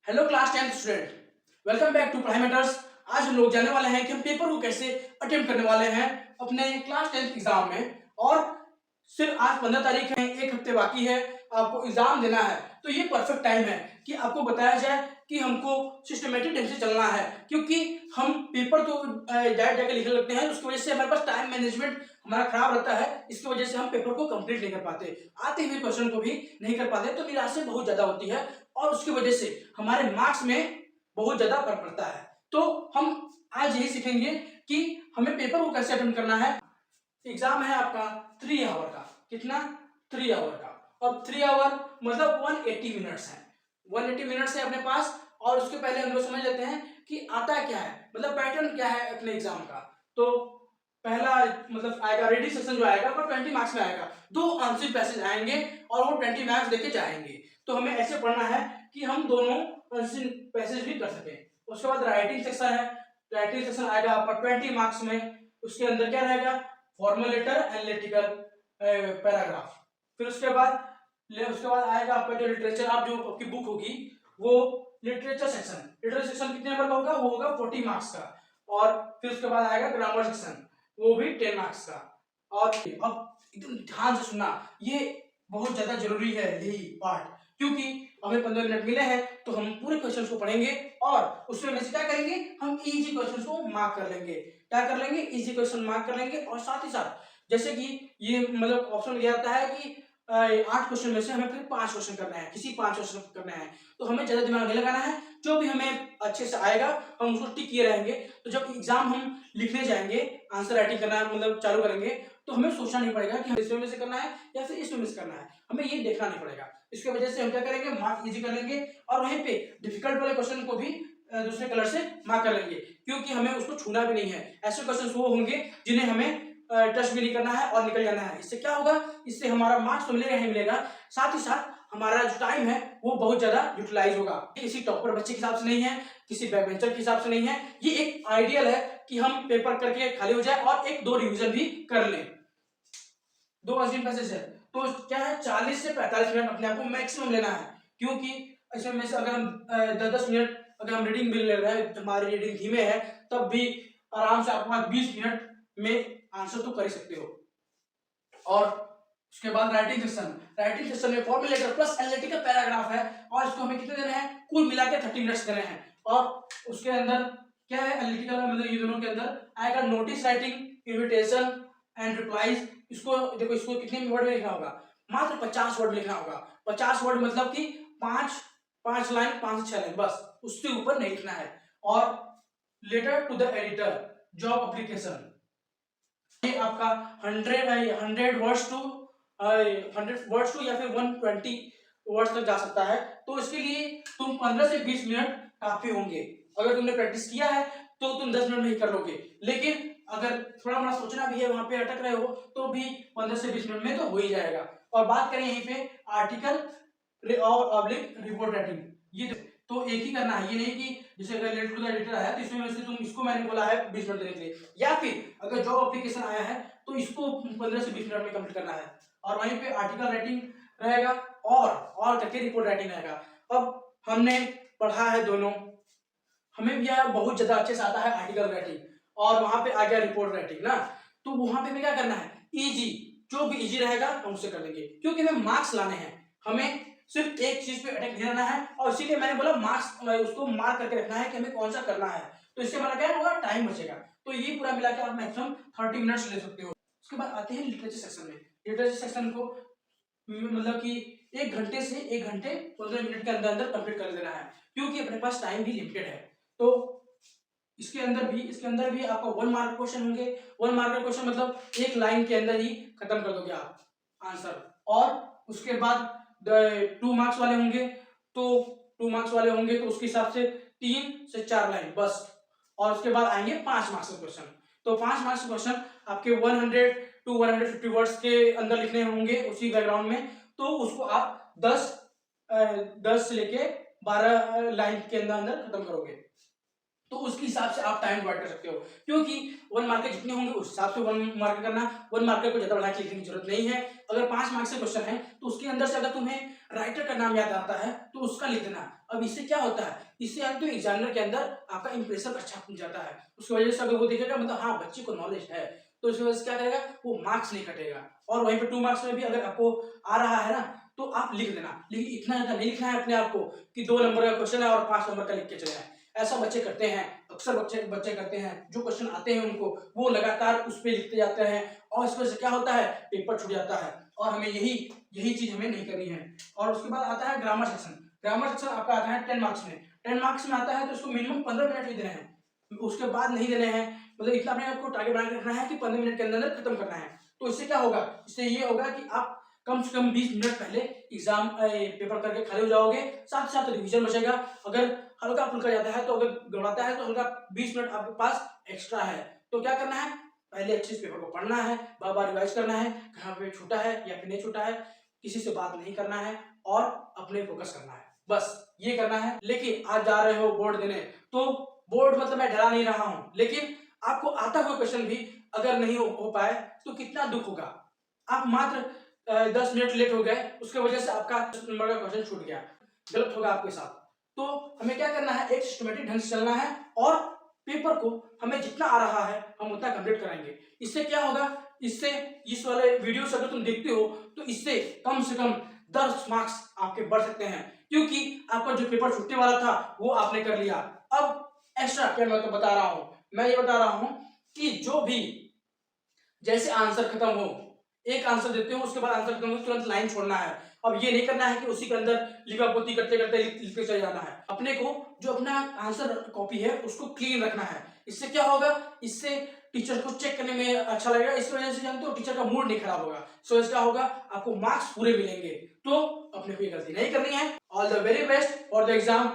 Hello class 10 student, welcome back to Padhai matters. आज हम लोग जानने वाले हैं कि हम पेपर को कैसे अटेम्प्ट करने वाले हैं अपने क्लास 10 एग्जाम में। और सिर्फ आज 15 तारीख है, एक हफ्ते बाकी है आपको एग्जाम देना है। तो ये परफेक्ट टाइम है कि आपको बताया जाए कि हमको सिस्टमेटिक ढंग से चलना है, क्योंकि हम पेपर तो डायरेक्ट जाके लिखने लगते हैं, उसकी वजह से हमारे पास टाइम मैनेजमेंट हमारा खराब रहता है। इसकी वजह से हम पेपर को कंप्लीट नहीं कर पाते, आते हुए क्वेश्चन को भी नहीं कर पाते, तो निराशा बहुत ज्यादा होती है और उसकी वजह से हमारे मार्क्स में बहुत ज्यादा फर्क पड़ता है। तो हम आज यही सीखेंगे कि हमें पेपर को कैसे अटेम्प्ट करना है। एग्जाम है आपका 3 आवर का, कितना 3 आवर का, और 3 आवर मतलब 180 मिनट्स है। 180 मिनट्स है अपने पास। और उसके पहले हम लोग समझ लेते हैं कि आता क्या है, मतलब पैटर्न क्या है अपने एग्जाम का। तो पहला मतलब आएगा रीडिंग सेक्शन जो आएगा वो 20 मार्क्स में आएगा। 2 आंसर पैसेज आएंगे और वो 20 मार्क्स देके जाएंगे। तो हमें ऐसे पढ़ना है कि हम दोनों आंसर पैसेज भी कर सकें। उसके बाद राइटिंग सेक्शन है। राइटिंग सेक्शन आएगा आपका 20 मार्क्स में। उसके अंदर क्या रहेगा, फॉर्मल लेटर, एनालिटिकल पैराग्राफ। फिर उसके बाद आएगा आपका जो लिटरेचर, आप जो आपकी बुक होगी वो लिटरेचर सेक्शन। लिटरेचर सेक्शन कितने नंबर का होगा, वो होगा 40 मार्क्स का। और फिर उसके बाद आएगा ग्रामर सेक्शन, वो भी 10 मार्क्स का। और अब एकदम ध्यान से सुनना, ये बहुत ज्यादा जरूरी है यही पार्ट, क्योंकि हमें 15 मिनट मिले हैं तो हम पूरे क्वेश्चंस को पढ़ेंगे और उसमें में से क्या करेंगे, हम इजी क्वेश्चंस को मार्क कर लेंगे। क्या कर लेंगे, इजी क्वेश्चन मार्क कर लेंगे। और साथ ही साथ जैसे कि ये मतलब ऑप्शन दिया जाता है कि 8 क्वेश्चन में से हमें फिर 5 क्वेश्चन करना है, किसी 5 क्वेश्चन करना है, तो हमें ज्यादा दिमाग नहीं लगाना है। जो भी हमें अच्छे से आएगा हम उसको टिक किए रहेंगे। तो जब एग्जाम हम लिखने जाएंगे, आंसर राइटिंग करना मतलब चालू करेंगे, तो हमें सोचना नहीं पड़ेगा कि इसमें में से करना है या फिर इसमें से करना है, हमें ये देखना नहीं पड़ेगा। इसकी वजह से हम क्या करेंगे, मार्क इजी कर लेंगे और वहीं पे डिफिकल्ट वाले क्वेश्चन को भी दूसरे कलर से मार्क कर लेंगे, क्योंकि हमें उसको छूना भी नहीं है। ऐसे क्वेश्चन वो होंगे जिन्हें हमें टच भी नहीं करना है और निकल जाना है। इससे क्या होगा, इससे हमारा मार्क्स तो मिलेगा ही मिलेगा, साथ ही साथ हमारा जो टाइम है वो बहुत ज्यादा यूटिलाइज होगा। किसी टॉपर बच्चे के हिसाब से नहीं है, किसी बैक बेंचर के हिसाब से नहीं है, ये एक आइडियल है कि हम पेपर करके खाली हो जाए और 1-2 रिवीजन भी कर लें। 2 अंतिम पैसेज है तो क्या है, 40 से 45 मिनट अपने आप को मैक्सिमम लेना है, क्योंकि इसमें से अगर हम 10-10 मिनट अगर हम रीडिंग भी ले रहे हैं, हमारी रीडिंग धीमे है, तब भी आराम से आप 20 मिनट में आंसर तो कर ही सकते हो। और उसके बाद राइटिंग सेक्शन। राइटिंग सेक्शन में formal letter plus analytical paragraph है और इसको हमें कितने देने हैं, कुल मिला के 30 मिनट्स देने हैं। और उसके अंदर क्या है, एनालिटिकल मतलब ये दोनों के अंदर आएगा notice writing, invitation and replies. इसको देखो, इसको कितने वर्ड में लिखना होगा, मात्र 50 वर्ड लिखना होगा। 50 वर्ड मतलब कि 5 लाइन, 5 से 6 लाइन, बस उससे ऊपर नहीं लिखना है। और letter to the editor, job application, ये आपका 100 वर्ड्स टू 100 वर्ड्स टू या फिर 120 वर्ड्स तक जा सकता है। तो इसके लिए तुम 15 से 20 मिनट काफी होंगे। अगर तुमने प्रैक्टिस किया है तो तुम 10 मिनट में ही कर लोगे, लेकिन अगर थोड़ा मोड़ा सोचना भी है, वहां पे अटक रहे हो, तो भी 15 से 20 मिनट में तो हो ही जाएगा। और बात करें यहीं पे आर्टिकल और ऑब्लिक रिपोर्ट राइटिंग, ये तो एक ही करना है। ये नहीं कि जैसे अगर लेटर टू द एडिटर आया तो इसमें से तुम इसको मैंने बोला है 20 मिनट देने के लिए, या फिर अगर जॉब एप्लीकेशन आया है तो इसको 15 से 20 मिनट में कंप्लीट करना है। और वहीं पे आर्टिकल राइटिंग रहेगा और करके रिपोर्ट राइटिंग रहेगा। अब हमने पढ़ा है दोनों, हमें भी यार बहुत ज्यादा अच्छे से आता है आर्टिकल राइटिंग, और वहां पे आ गया रिपोर्ट राइटिंग ना, तो वहां पे हमें क्या करना है, इजी, जो भी इजी रहेगा हम उसे कर लेंगे, क्योंकि हमें मार्क्स लाने हैं। हमें सिर्फ एक चीज पे अटैक नहीं रहना है, और इसीलिए मैंने बोला मार्क्स उसको मार्क करके रखना है कि हमें कौन सा करना है। तो इससे हमारा क्या होगा, टाइम बचेगा। तो ये पूरा मिला के आप मैक्सिमम 30 मिनट्स ले सकते हो। उसके बाद आते हैं लिटरेचर सेक्शन में। लिटरेचर सेक्शन को मतलब कि 1 घंटे से 1 घंटे 15 मिनट के अंदर अंदर कंप्लीट कर देना है, क्योंकि अपने पास टाइम भी लिमिटेड है। तो इसके अंदर भी आपका 1 मार्क क्वेश्चन होंगे। 1 मार्क क्वेश्चन मतलब एक लाइन के अंदर ही खत्म कर दोगे आप आंसर। और उसके बाद 2 मार्क्स वाले होंगे, तो 2 मार्क्स वाले होंगे तो उसके हिसाब से 3 से 4 लाइन बस। और उसके बाद आएंगे 5 मार्क्स के क्वेश्चन। तो 5 मार्क्स के क्वेश्चन आपके 100 टू 150 वर्ड्स के अंदर लिखने होंगे उसी बैकग्राउंड में। तो उसको आप 10 से लेके 12 लाइन के अंदर अंदर खत्म करोगे, तो उसके हिसाब से आप टाइम डिवाइड कर सकते हो। क्योंकि 1 मार्क के जितने होंगे उस हिसाब से 1 मार्क करना। 1 मार्क को ज्यादा बढ़ा के लिखने की जरूरत नहीं है। अगर 5 मार्क्स से क्वेश्चन है तो उसके अंदर से अगर तुम्हें राइटर का नाम याद आता है तो उसका लिख देना, अब इससे क्या होता है, इससे हम तो एग्जामिनर के अंदर आपका इंप्रेशन अच्छा बन जाता है। उसकी वजह से अगर वो देखेगा मतलब हाँ बच्चे को नॉलेज है, तो उसकी वजह से क्या करेगा, वो मार्क्स नहीं कटेगा। और वहीं पे 2 मार्क्स में भी अगर आपको आ रहा है ना, तो आप लिख देना, लेकिन इतना ज़्यादा नहीं लिखना है अपने आप को कि 2 नंबर का क्वेश्चन है और 5 नंबर का लिख के चले आए। ऐसा बच्चे करते हैं, अक्सर बच्चे बच्चे करते हैं, जो क्वेश्चन आते हैं उनको वो लगातार उस पे लिखते जाते हैं, और इस वजह से क्या होता है, पेपर छूट जाता है। और हमें यही यही चीज हमें नहीं करनी है। और उसके बाद आता है ग्रामर सेक्शन। ग्रामर सेक्शन आपका आता है 10 मार्क्स में। 10 मार्क्स में आता है तो उसको मिनिमम 15 मिनट ही देने हैं, उसके बाद नहीं देने हैं। मतलब इतना अपने आपको टारगेट बना के रखना है कि 15 मिनट के अंदर खत्म करना है। तो इससे क्या होगा, इससे ये होगा कि आप कम से कम 20 मिनट पहले एग्जाम पेपर करके खड़े हो जाओगे, साथ साथ रिवीजन बचेगा। अगर हल्का फुल्का जाता है तो अगर गड़बड़ाता है तो हल्का 20 मिनट आपके पास एक्स्ट्रा है। तो क्या करना है, पहले अच्छे से पेपर को पढ़ना है, बार बार रिवाइज करना है, कहाँ पे छूटा है या फिर नहीं छूटा है, किसी से बात नहीं करना है और अपने फोकस करना है, बस ये करना है। लेकिन आज जा रहे हो बोर्ड देने, तो बोर्ड मतलब मैं डरा नहीं रहा हूँ, लेकिन आपको आता हुआ क्वेश्चन भी अगर नहीं हो पाए तो कितना दुख होगा। आप मात्र 10 मिनट लेट हो गए, उसके वजह से आपका 10 नंबर का क्वेश्चन छूट गया, गलत होगा आपके साथ। तो हमें क्या करना है, एक सिस्टमेटिक ढंग से चलना है और पेपर को हमें जितना आ रहा है हम उतना कंप्लीट कराएंगे। इससे क्या होगा, इससे इस वाले वीडियो से अगर तुम देखते हो तो इससे कम से कम 10 मार्क्स आपके बढ़ सकते हैं, क्योंकि आपका जो पेपर छूटने वाला था वो आपने कर लिया। अब एक्स्ट्रा क्या मैं तो बता रहा हूं, मैं ये बता रहा हूं कि जो भी जैसे आंसर खत्म हो, एक आंसर देते हो उसके बाद आंसर खत्म हो तुरंत लाइन छोड़ना है। अब ये नहीं करना है कि उसी के अंदर लिखापोती करते करते लिखते चले जाना है। अपने को जो अपना आंसर कॉपी है उसको क्लीन रखना है। इससे क्या होगा, इससे टीचर को चेक करने में अच्छा लगेगा, इस वजह से जानते हो टीचर का मूड नहीं खराब होगा। सो इसका होगा आपको मार्क्स पूरे मिलेंगे। तो अपने कोई गलती नहीं करनी है। All the very best for the exam.